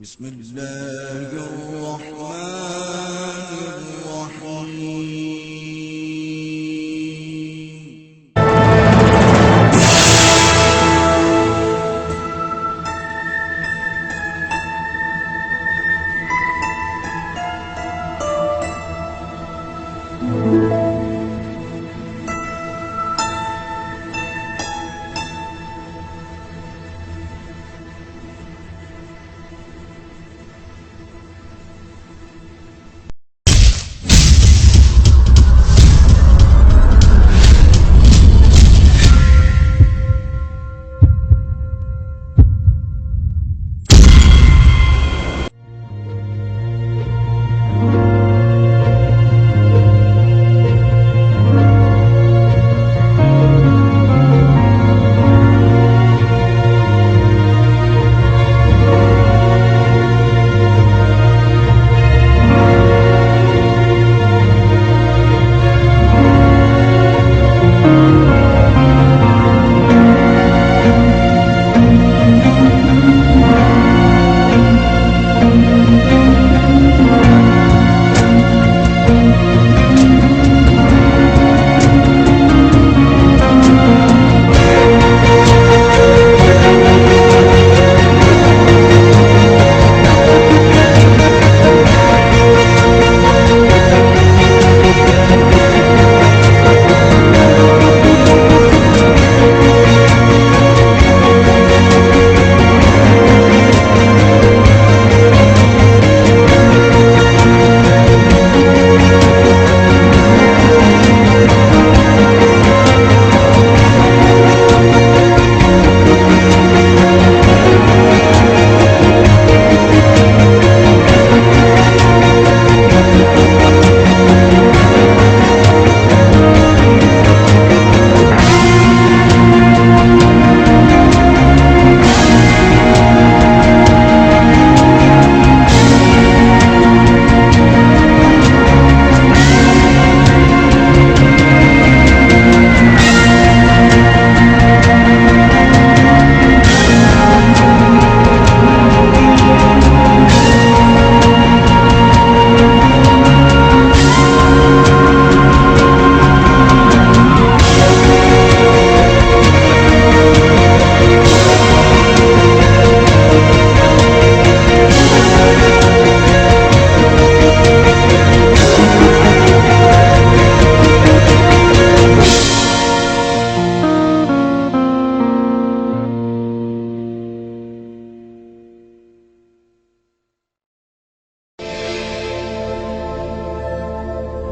بسم الله الرحمن الرحيم.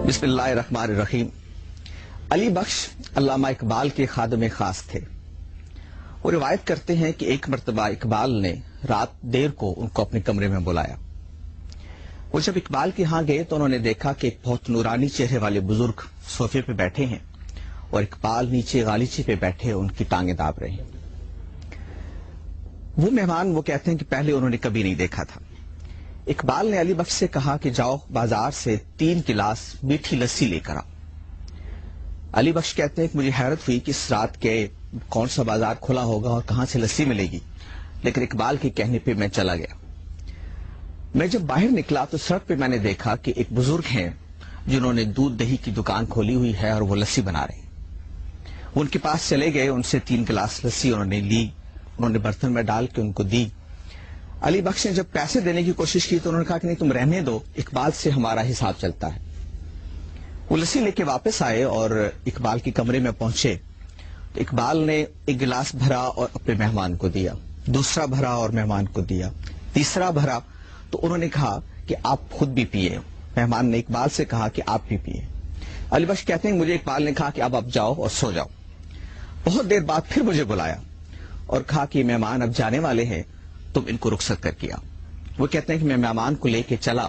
بسم اللہ الرحمن الرحیم. علی بخش علامہ اقبال کے خادم خاص تھے. وہ روایت کرتے ہیں کہ ایک مرتبہ اقبال نے رات دیر کو ان کو اپنے کمرے میں بلایا. وہ جب اقبال کے ہاں گئے تو انہوں نے دیکھا کہ ایک بہت نورانی چہرے والے بزرگ صوفے پہ بیٹھے ہیں اور اقبال نیچے غالیچے پہ بیٹھے ان کی ٹانگیں داب رہے ہیں. وہ مہمان وہ کہتے ہیں کہ پہلے انہوں نے کبھی نہیں دیکھا تھا. اقبال نے علی بخش سے کہا کہ جاؤ بازار سے 3 گلاس میٹھی لسی لے کر آؤ. علی بخش کہتے ہیں کہ مجھے حیرت ہوئی کہ اس رات کے کون سا بازار کھلا ہوگا اور کہاں سے لسی ملے گی، لیکن اقبال کے کہنے پہ میں چلا گیا. میں جب باہر نکلا تو سڑک پہ میں نے دیکھا کہ ایک بزرگ ہیں جنہوں نے دودھ دہی کی دکان کھولی ہوئی ہے اور وہ لسی بنا رہے ہیں. وہ ان کے پاس چلے گئے، ان سے 3 گلاس لسی انہوں نے لی، انہوں نے برتن میں ڈال کے ان کو دی. علی بخش نے جب پیسے دینے کی کوشش کی تو انہوں نے کہا کہ نہیں تم رہنے دو، اقبال سے ہمارا حساب چلتا ہے. وہ لسی لے کے واپس آئے اور اقبال کے کمرے میں پہنچے تو اقبال نے 1 گلاس بھرا اور اپنے مہمان کو دیا، دوسرا بھرا اور مہمان کو دیا، تیسرا بھرا تو انہوں نے کہا کہ آپ خود بھی پیئے. مہمان نے اقبال سے کہا کہ آپ بھی پیئے. علی بخش کہتے ہیں مجھے اقبال نے کہا کہ اب آپ جاؤ اور سو جاؤ. بہت دیر بعد پھر مجھے بلایا اور کہا کہ مہمان اب جانے والے ہیں، تم ان کو رخصت کر کیا. وہ کہتے ہیں کہ میں مہمان کو لے کے چلا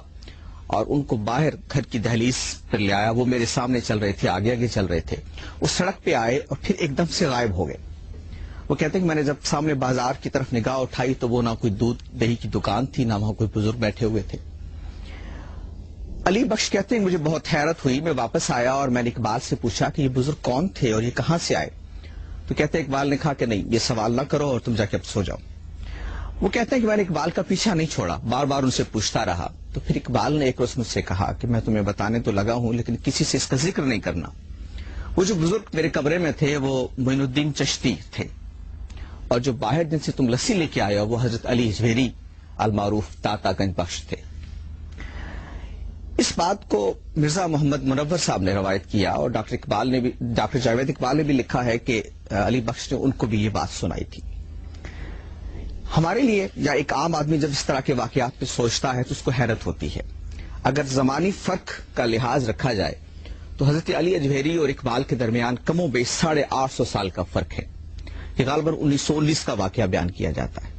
اور ان کو باہر گھر کی دہلیز پر لے آیا. وہ میرے سامنے چل رہے تھے، آگے آگے چل رہے تھے. وہ سڑک پہ آئے اور پھر ایک دم سے غائب ہو گئے. وہ کہتے ہیں کہ میں نے جب سامنے بازار کی طرف نگاہ اٹھائی تو وہ نہ کوئی دودھ دہی کی دکان تھی، نہ وہاں کوئی بزرگ بیٹھے ہوئے تھے. علی بخش کہتے ہیں مجھے بہت حیرت ہوئی. میں واپس آیا اور میں نے اقبال سے پوچھا کہ یہ بزرگ کون تھے اور یہ کہاں سے آئے. تو کہتے ہیں اقبال نے کہا کہ نہیں، یہ سوال نہ کرو اور تم جا کے اب سو جاؤ. وہ کہتے ہیں کہ میں نے اقبال کا پیچھا نہیں چھوڑا، بار بار ان سے پوچھتا رہا، تو پھر اقبال نے ایک روز مجھ سے کہا کہ میں تمہیں بتانے تو لگا ہوں لیکن کسی سے اس کا ذکر نہیں کرنا۔ وہ جو بزرگ میرے کمرے میں تھے وہ معین الدین چشتی تھے، اور جو باہر جن سے تم لسی لے کے آئے ہو وہ حضرت علی اجویری المعروف داتا گنج بخش تھے۔ اس بات کو مرزا محمد منور صاحب نے روایت کیا، اور ڈاکٹر جاوید اقبال نے بھی لکھا ہے کہ علی بخش نے ان کو بھی یہ بات سنائی تھی۔ ہمارے لیے یا ایک عام آدمی جب اس طرح کے واقعات پہ سوچتا ہے تو اس کو حیرت ہوتی ہے۔ اگر زمانی فرق کا لحاظ رکھا جائے تو حضرت علی اجویری اور اقبال کے درمیان کم و بیش 850 سال کا فرق ہے۔ یہ غالباً 1919 کا واقعہ بیان کیا جاتا ہے۔